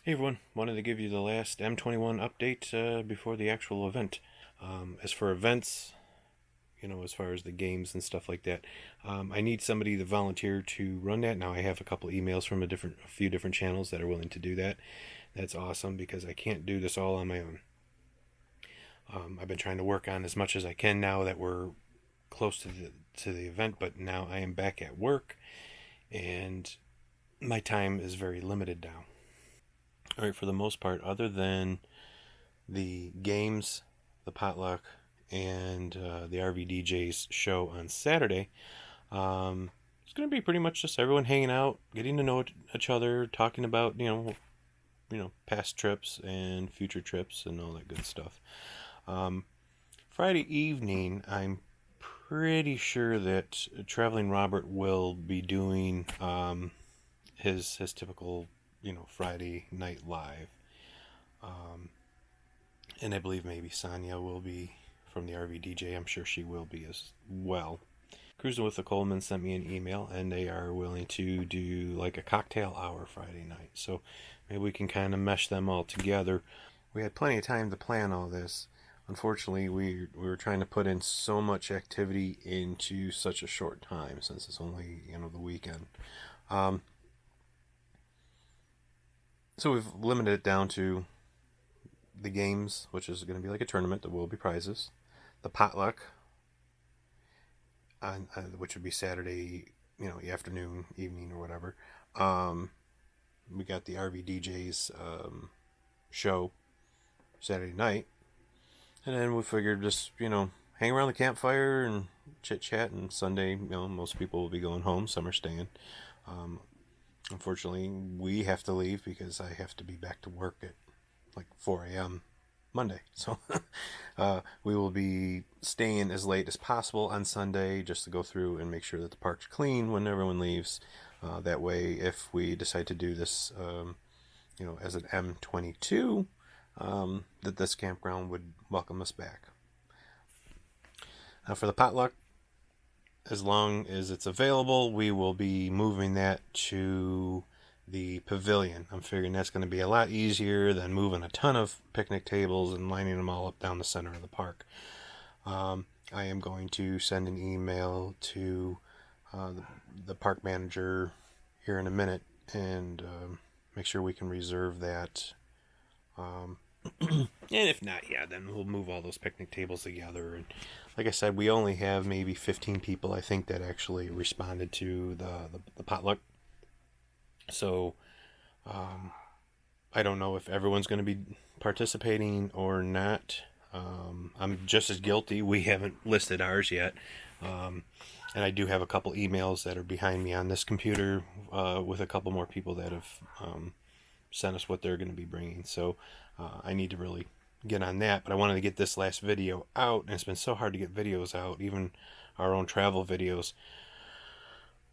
Hey everyone, wanted to give you the last M21 update before the actual event. As for events, as far as the games and stuff like that, I need somebody to volunteer to run that. Now I have a couple emails from a few different channels that are willing to do that. That's awesome because I can't do this all on my own. I've been trying to work on as much as I can now that we're close to the event, but now I am back at work and my time is very limited now. All right, for the most part, other than the games, the potluck, and the RVDJ's show on Saturday, it's going to be pretty much just everyone hanging out, getting to know each other, talking about past trips and future trips and all that good stuff. Friday evening, I'm pretty sure that Traveling Robert will be doing his typical Friday night live. And I believe maybe Sonia will be from the RVDJ. I'm sure she will be as well. Cruising with the Coleman sent me an email, and they are willing to do like a cocktail hour Friday night. So maybe we can kind of mesh them all together. We had plenty of time to plan all this. Unfortunately, we were trying to put in so much activity into such a short time since it's only the weekend. So we've limited it down to the games, which is going to be like a tournament. There will be prizes. The potluck, which would be Saturday, afternoon, evening, or whatever. We got the RVDJ's show Saturday night, and then we figured just hang around the campfire and chit chat. And Sunday, most people will be going home. Some are staying. Unfortunately, we have to leave because I have to be back to work at like 4 a.m. Monday. So we will be staying as late as possible on Sunday just to go through and make sure that the park's clean when everyone leaves. That way, if we decide to do this, as an M22, that this campground would welcome us back. Now for the potluck, as long as it's available, we will be moving that to the pavilion. I'm figuring that's going to be a lot easier than moving a ton of picnic tables and lining them all up down the center of the park. I am going to send an email to the park manager here in a minute and make sure we can reserve that. And if not, then we'll move all those picnic tables together. And like I said, we only have maybe 15 people, I think, that actually responded to the potluck. So, I don't know if everyone's going to be participating or not. I'm just as guilty. We haven't listed ours yet. And I do have a couple emails that are behind me on this computer with a couple more people that have sent us what they're going to be bringing. So I need to really get on that. But I wanted to get this last video out, and it's been so hard to get videos out, even our own travel videos.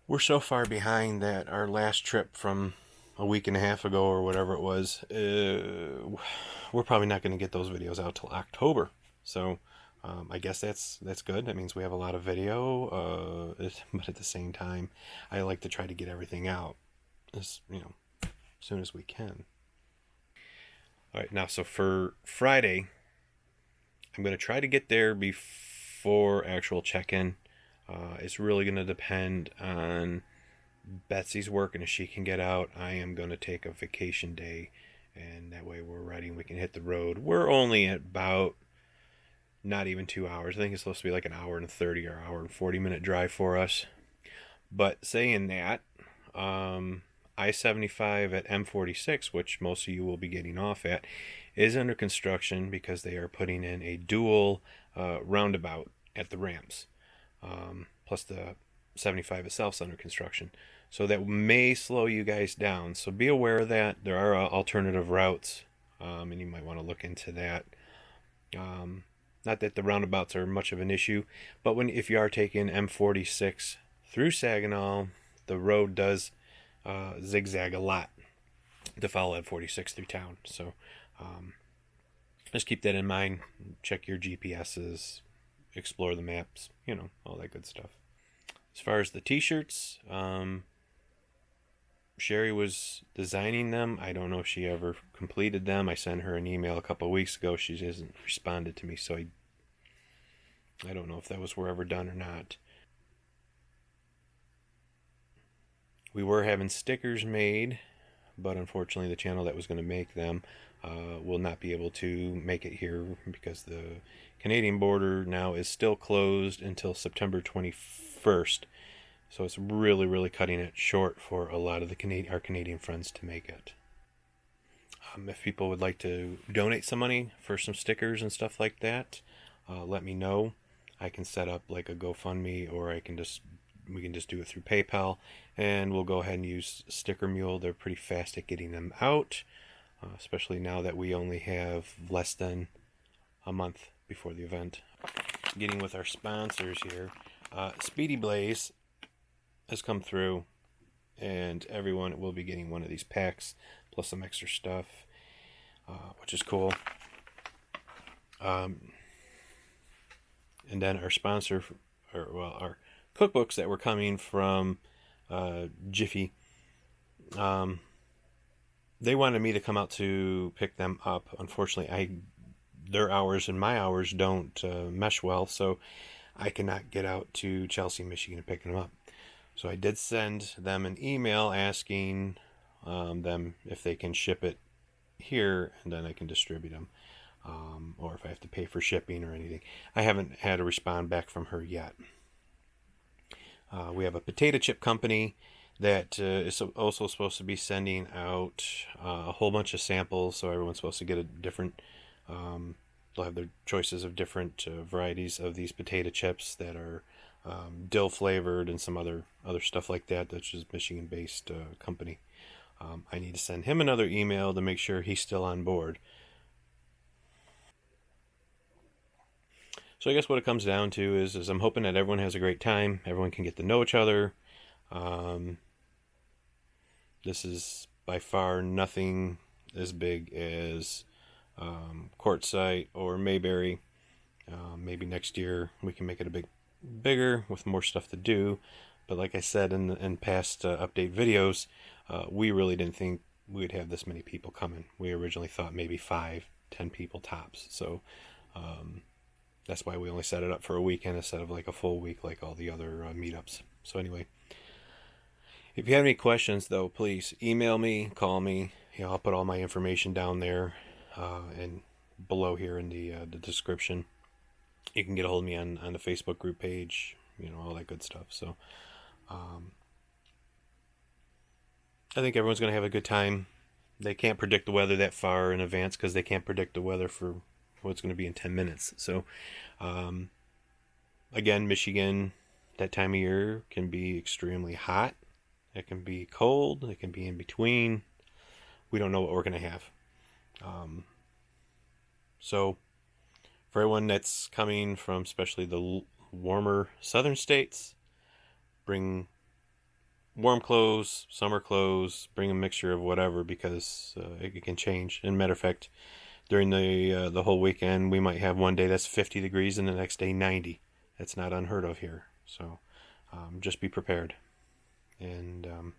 We're so far behind that our last trip from a week and a half ago or whatever it was, we're probably not going to get those videos out till October. So I guess that's good. That means we have a lot of video, but at the same time, I like to try to get everything out as soon as we can. All right, now so for Friday, I'm going to try to get there before actual check-in. It's really going to depend on Betsy's work, and if she can get out, I am going to take a vacation day, and that way we're ready and we can hit the road. We're only at about not even 2 hours. I think it's supposed to be like an hour and 30 or hour and 40-minute drive for us. But saying that, I-75 at M46, which most of you will be getting off at, is under construction because they are putting in a dual roundabout at the ramps. Plus the 75 itself is under construction. So that may slow you guys down. So be aware of that. There are alternative routes, and you might want to look into that. Not that the roundabouts are much of an issue, but if you are taking M46 through Saginaw, the road does zigzag a lot to follow M46 through town. So just keep that in mind. Check your GPSs, explore the maps, all that good stuff. As far as the t-shirts, Sherry was designing them. I don't know if she ever completed them. I sent her an email a couple of weeks ago. She hasn't responded to me, so I don't know if that was ever done or not. We were having stickers made, but unfortunately the channel that was going to make them will not be able to make it here because the Canadian border now is still closed until September 21st. So it's really cutting it short for a lot of our Canadian friends to make it. If people would like to donate some money for some stickers and stuff like that, let me know. I can set up like a GoFundMe, or we can just do it through PayPal, and we'll go ahead and use Sticker Mule. They're pretty fast at getting them out, especially now that we only have less than a month before the event. Getting with our sponsors here, Speedy Blaze has come through, and everyone will be getting one of these packs plus some extra stuff, which is cool. And then our sponsor, our cookbooks that were coming from Jiffy, they wanted me to come out to pick them up. Unfortunately, their hours and my hours don't mesh well, so I cannot get out to Chelsea, Michigan to pick them up. So I did send them an email asking them if they can ship it here, and then I can distribute them, or if I have to pay for shipping or anything. I haven't had a respond back from her yet. We have a potato chip company that is also supposed to be sending out a whole bunch of samples, so everyone's supposed to get a different, they'll have their choices of different varieties of these potato chips that are dill flavored and some other stuff like that. That's just Michigan based company. I need to send him another email to make sure he's still on board. So I guess what it comes down to is I'm hoping that everyone has a great time. Everyone can get to know each other. This is by far nothing as big as Quartzsite or Mayberry. Maybe next year we can make it a bit bigger with more stuff to do. But like I said in past update videos, we really didn't think we would have this many people coming. We originally thought maybe 5-10 people tops. So that's why we only set it up for a weekend instead of like a full week like all the other meetups. So anyway, if you have any questions though, please email me, call me. I'll put all my information down there and below here in the description. You can get a hold of me on the Facebook group page, all that good stuff. So I think everyone's going to have a good time. They can't predict the weather that far in advance because they can't predict the weather for what's going to be in 10 minutes. So again, Michigan, that time of year can be extremely hot. It can be cold. It can be in between. We don't know what we're going to have. So for everyone that's coming from especially the warmer southern states, bring warm clothes, summer clothes, bring a mixture of whatever, because it can change. And matter of fact, during the whole weekend, we might have one day that's 50 degrees and the next day 90. That's not unheard of here. So just be prepared. And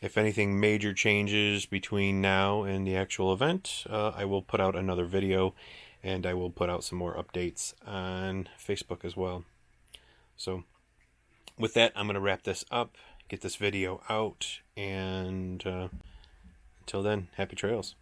if anything major changes between now and the actual event, I will put out another video, and I will put out some more updates on Facebook as well. So with that, I'm going to wrap this up, get this video out, and until then, happy trails.